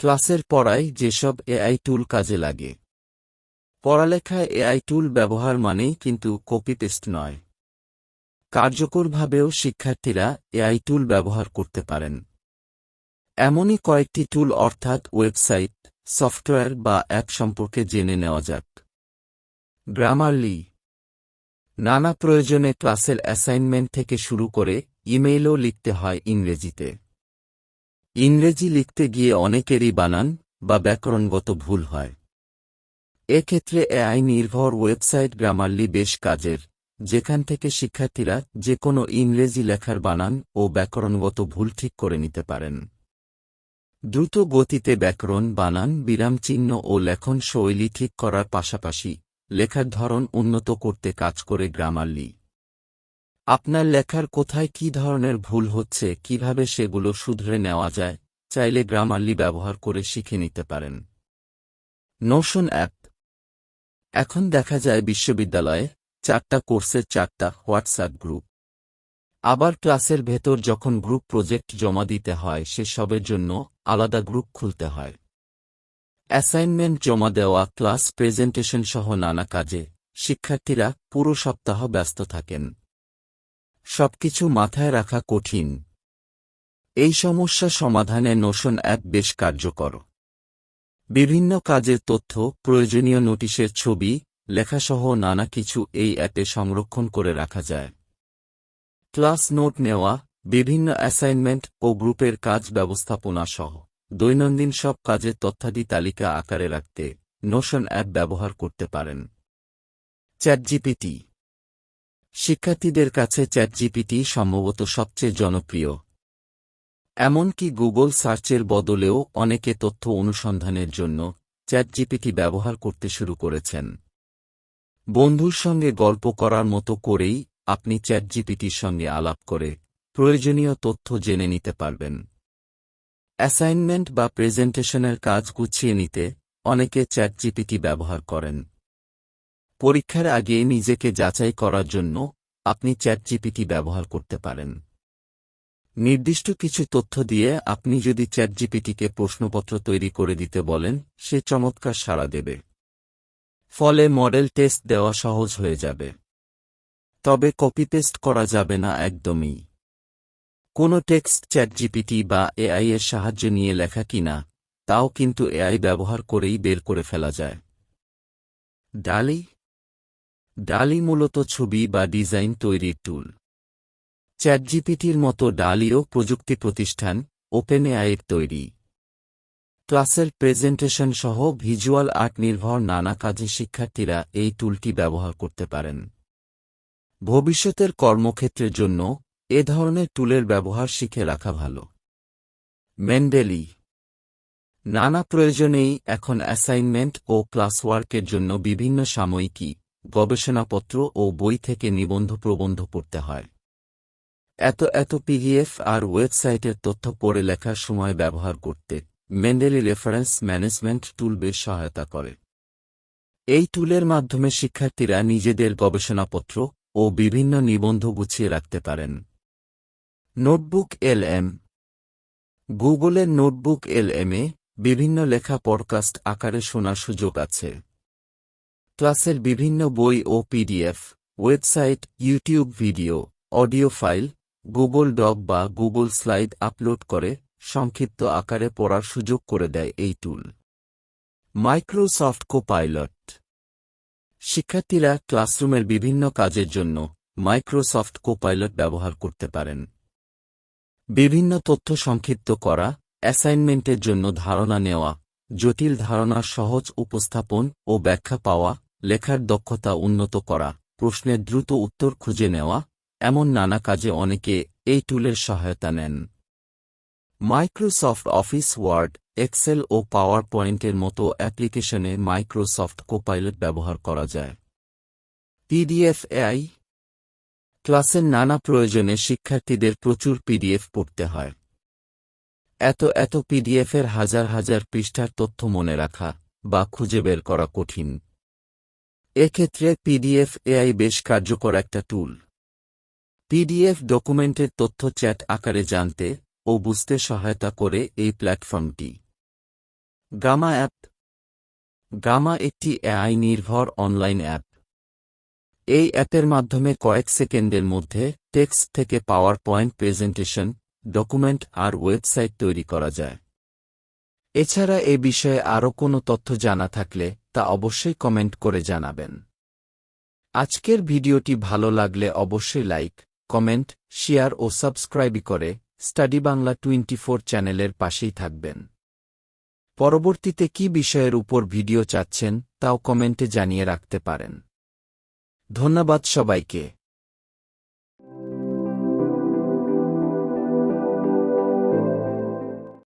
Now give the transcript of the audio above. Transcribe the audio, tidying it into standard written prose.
ক্লাসের পড়ায় যেসব এআই টুল কাজে লাগে। পড়ালেখায় এআই টুল ব্যবহার মানেই কিন্তু কপি পেস্ট নয়। কার্যকরভাবেও শিক্ষার্থীরা এআই টুল ব্যবহার করতে পারেন। এমনই কয়েকটি টুল অর্থাৎ ওয়েবসাইট, সফটওয়্যার বা অ্যাপ সম্পর্কে জেনে নেওয়া যাক। গ্রামারলি। নানা প্রয়োজনে ক্লাসের অ্যাসাইনমেন্ট থেকে শুরু করে ইমেইলও লিখতে হয় ইংরেজিতে। ইংরেজি লিখতে গিয়ে অনেকেরই বানান বা ব্যাকরণগত ভুল হয়। এক্ষেত্রে এআই নির্ভর ওয়েবসাইট গ্রামারলি বেশ কাজের, যেখান থেকে শিক্ষার্থীরা যে কোনো ইংরেজি লেখার বানান ও ব্যাকরণগত ভুল ঠিক করে নিতে পারেন। দ্রুত গতিতে ব্যাকরণ, বানান, বিরামচিহ্ন ও লেখন শৈলী ঠিক করার পাশাপাশি লেখার ধরন উন্নত করতে কাজ করে গ্রামারলি। আপনার লেখার কোথায় কী ধরনের ভুল হচ্ছে, কিভাবে সেগুলো শুধরে নেওয়া যায়, চাইলে গ্রামারলি ব্যবহার করে শিখে নিতে পারেন। Notion app. এখন দেখা যায় বিশ্ববিদ্যালয়ে 4টা কোর্সের 4টা হোয়াটসঅ্যাপ গ্রুপ। আবার ক্লাসের ভেতর যখন গ্রুপ প্রজেক্ট জমা দিতে হয় সেসবের জন্য আলাদা গ্রুপ খুলতে হয়। অ্যাসাইনমেন্ট জমা দেওয়া, ক্লাস প্রেজেন্টেশন সহ নানা কাজে শিক্ষার্থীরা পুরো সপ্তাহ ব্যস্ত থাকেন। সবকিছু মাথায় রাখা কঠিন। এই সমস্যা সমাধানে নোশন অ্যাপ বেশ কার্যকর। বিভিন্ন কাজের তথ্য, প্রয়োজনীয় নোটিশের ছবি, লেখাসহ নানা কিছু এই অ্যাপে সংরক্ষণ করে রাখা যায়। ক্লাস নোট নেওয়া, বিভিন্ন অ্যাসাইনমেন্ট ও গ্রুপের কাজ ব্যবস্থাপনা সহ দৈনন্দিন সব কাজের তথ্যাদি তালিকা আকারে রাখতে নোশন অ্যাপ ব্যবহার করতে পারেন। চ্যাটজিপিটি। শিক্ষার্থীদের কাছে চ্যাটজিপিটি সম্ভবত সবচেয়ে জনপ্রিয়। এমনকি গুগল সার্চের বদলেও অনেকে তথ্য অনুসন্ধানের জন্য চ্যাটজিপিটি ব্যবহার করতে শুরু করেছেন। বন্ধুর সঙ্গে গল্প করার মতো করেই আপনি চ্যাটজিপিটির সঙ্গে আলাপ করে প্রয়োজনীয় তথ্য জেনে নিতে পারবেন। অ্যাসাইনমেন্ট বা প্রেজেন্টেশনের কাজ গুছিয়ে নিতে অনেকে চ্যাটজিপিটি ব্যবহার করেন। পরীক্ষার আগে নিজেকে যাচাই করার জন্য আপনি চ্যাটজিপিটি ব্যবহার করতে পারেন। নির্দিষ্ট কিছু তথ্য দিয়ে আপনি যদি চ্যাটজিপিটিকে প্রশ্নপত্র তৈরি করে দিতে বলেন, সে চমৎকার সাড়া দেবে। ফলে মডেল টেস্ট দেওয়া সহজ হয়ে যাবে। তবে কপি পেস্ট করা যাবে না একদমই। কোনো টেক্সট চ্যাটজিপিটি বা এআই এর সাহায্য নিয়ে লেখা কিনা তাও কিন্তু এআই ব্যবহার করেই বের করে ফেলা যায়। ডালি। ডালি মূলত ছবি বা ডিজাইন তৈরির টুল। চ্যাটজিপিটির মতো ডালিও প্রযুক্তি প্রতিষ্ঠান ওপেনএআইয়ের তৈরি। ক্লাসের প্রেজেন্টেশন সহ ভিজুয়াল আর্ট নির্ভর নানা কাজে শিক্ষার্থীরা এই টুলটি ব্যবহার করতে পারেন। ভবিষ্যতের কর্মক্ষেত্রের জন্য এ ধরনের টুলের ব্যবহার শিখে রাখা ভালো। মেন্ডেলি। নানা প্রয়োজনেই এখন অ্যাসাইনমেন্ট ও ক্লাসওয়ার্কের জন্য বিভিন্ন সাময়িকী, গবেষণাপত্র ও বই থেকে নিবন্ধ প্রবন্ধ পড়তে হয়। এত পিডিএফ আর ওয়েবসাইটের তথ্য পড়ে লেখার সময় ব্যবহার করতে মেন্ডেলি রেফারেন্স ম্যানেজমেন্ট টুল বেশ সহায়তা করে। এই টুলের মাধ্যমে শিক্ষার্থীরা নিজেদের গবেষণাপত্র ও বিভিন্ন নিবন্ধ গুছিয়ে রাখতে পারেন। নোটবুক এলএম। গুগলের নোটবুক এলএমে বিভিন্ন লেখা পডকাস্ট আকারে শোনার সুযোগ আছে। ক্লাসের বিভিন্ন বই ও PDF, website, YouTube video, audio file, Google doc বা গুগল স্লাইড আপলোড করে সংক্ষিপ্ত আকারে পড়ার সুযোগ করে দেয় এই টুল। Microsoft copilot. শিক্ষার্থীরা ক্লাসরুমের বিভিন্ন কাজের জন্য মাইক্রোসফট কোপাইলট ব্যবহার করতে পারেন। বিভিন্ন তথ্য সংক্ষিপ্ত করা, অ্যাসাইনমেন্টের জন্য ধারণা নেওয়া, জটিল ধারণার সহজ উপস্থাপন ও ব্যাখ্যা পাওয়া, লেখার দক্ষতা উন্নত করা, প্রশ্নের দ্রুত উত্তর খুঁজে নেওয়া, এমন নানা কাজে অনেকে এই টুলের সহায়তা নেন। মাইক্রোসফট অফিস ওয়ার্ড, এক্সেল ও পাওয়ার পয়েন্টের মতো অ্যাপ্লিকেশনে মাইক্রোসফট কোপাইলট ব্যবহার করা যায়। PDF AI. ক্লাসের নানা প্রয়োজনে শিক্ষার্থীদের প্রচুর পিডিএফ পড়তে হয়। এত পিডিএফের হাজার পৃষ্ঠার তথ্য মনে রাখা বা খুঁজে বের করা কঠিন। এক্ষেত্রে পিডিএফ এআই বেশ কার্যকর একটা টুল। পিডিএফ ডকুমেন্টের তথ্য চ্যাট আকারে জানতে ও বুঝতে সহায়তা করে এই প্ল্যাটফর্মটি। Gamma app. গামা একটি এআই নির্ভর অনলাইন অ্যাপ। এই অ্যাপের মাধ্যমে কয়েক সেকেন্ডের মধ্যে টেক্সট থেকে পাওয়ার পয়েন্ট প্রেজেন্টেশন, ডকুমেন্ট আর ওয়েবসাইট তৈরি করা যায়। এছাড়া এ বিষয়ে আরও কোনো তথ্য জানা থাকলে তা অবশ্যই কমেন্ট করে জানাবেন। আজকের ভিডিওটি ভালো লাগলে অবশ্যই লাইক, কমেন্ট, শেয়ার ও সাবস্ক্রাইব করে স্টাডি বাংলা 24 চ্যানেলের পাশেই থাকবেন। পরবর্তীতে কী বিষয়ের উপর ভিডিও চাচ্ছেন তাও কমেন্টে জানিয়ে রাখতে পারেন। ধন্যবাদ সবাইকে।